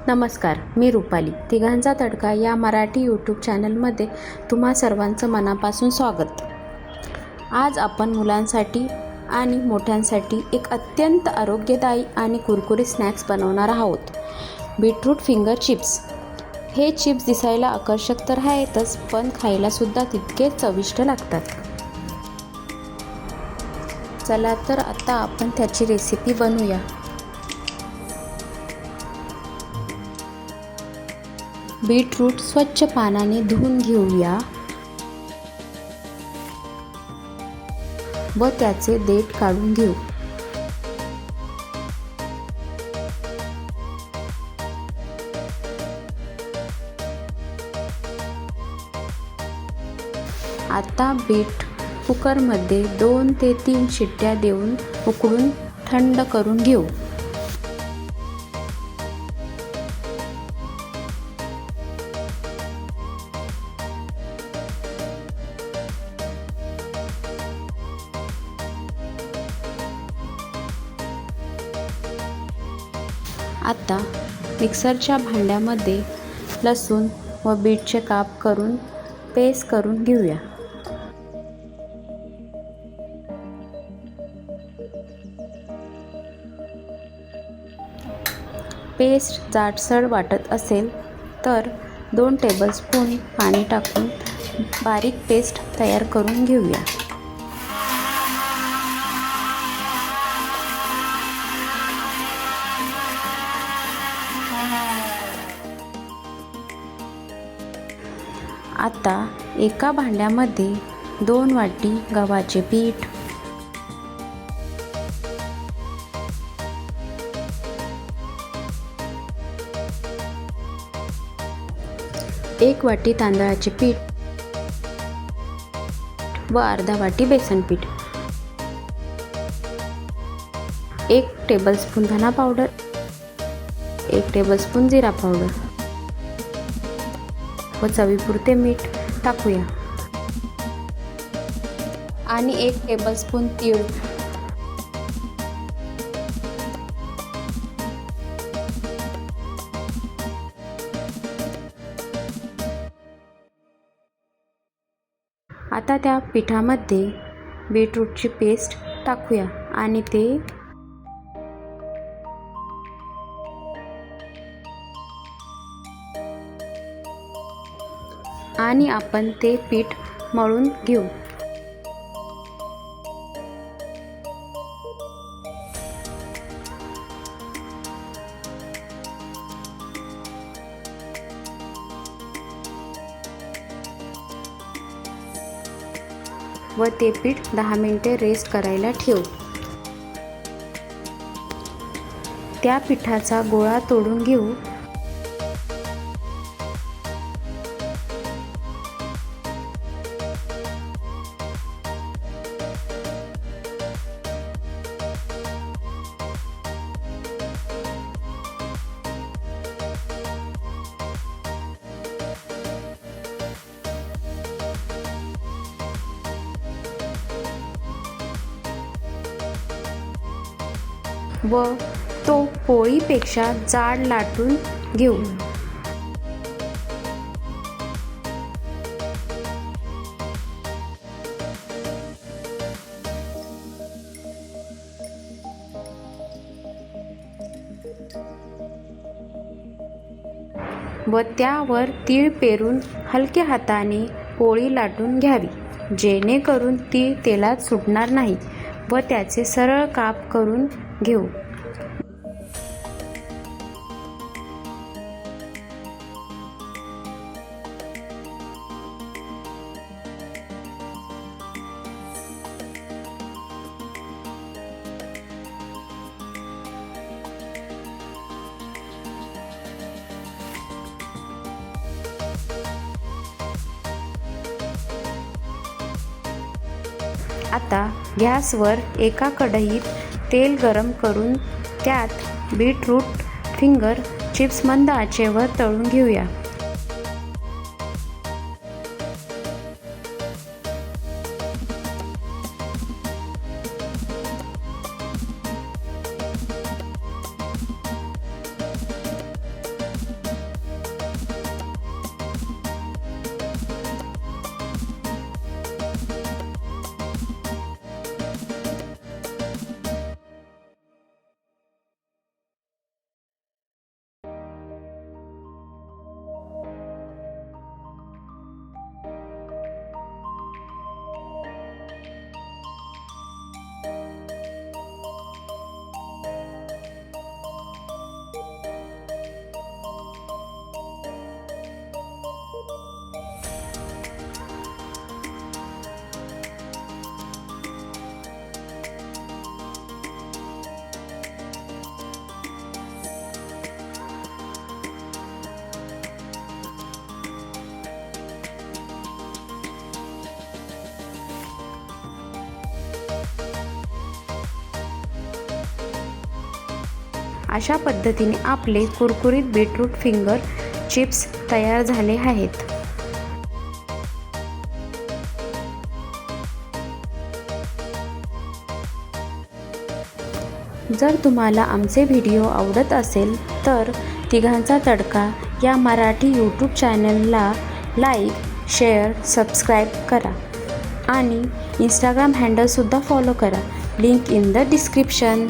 नमस्कार, मी रुपाली. तिघांचा तडका या मराठी यूट्यूब चॅनलमध्ये तुम्हा सर्वांचं मनापासून स्वागत. आज आपण मुलांसाठी आणि मोठ्यांसाठी एक अत्यंत आरोग्यदायी आणि कुरकुरीत स्नॅक्स बनवणार आहोत. Beetroot finger chips. हे चिप्स दिसायला आकर्षक तर आहेतच, पण खायलासुद्धा तितकेच चविष्ट लागतात. चला तर आता आपण त्याची रेसिपी बनवूया. बीटरूट स्वच्छ पाण्याने धुवून घेऊया व त्याचे देठ काढून घेऊ. आता बीट कुकरमध्ये 2 ते 3 शिट्ट्या देऊन उकळून थंड करून घेऊ. आता मिक्सरच्या भांड्यामध्ये लसूण व बीटचे काप करून पेस्ट करून घेऊया. पेस्ट जाडसर वाटत असेल तर 2 टेबलस्पून पाणी टाकून बारीक पेस्ट तयार करून घेऊया. आता एका भांड्यामध्ये 2 वाटी गव्हाचे पीठ, 1 वाटी तांदळाचे पीठ व अर्धा वाटी बेसन पीठ, 1 टेबलस्पून धना पावडर, 1 टेबलस्पून जिरा पावडर व चवीपुरते मीठ टाकूया आणि 1 टेबलस्पून तीळ, आता त्या पिठामध्ये बीटरूटची पेस्ट टाकूया आणि आपण ते पीठ मळून घेऊ. व ते पीठ 10 मिनिटे रेस्ट करायला ठेवू. त्या पिठाचा गोळा तोडून घेऊ. व तो पोळीपेक्षा जाड लाटून घेऊ. व त्यावर तीळ पेरून हलक्या हाताने पोळी लाटून घ्यावी, जेणेकरून ती तेलात सुटणार नाही व त्याचे सरळ काप करून घेऊ. आता गॅसवर एका कढईत तेल गरम करून त्यात बीटरूट फिंगर चिप्स मंद आचेवर तळून घेऊया. अशा पद्धतीने आपले कुरकुरीत बीटरूट फिंगर चिप्स तयार झाले आहेत. जर तुम्हाला आमचे व्हिडिओ आवडत असेल तर तिघांचा तडका या मराठी यूट्यूब चॅनलला लाईक, शेअर, सबस्क्राईब करा आणि इंस्टाग्राम हँडलसुद्धा फॉलो करा. Link in the description.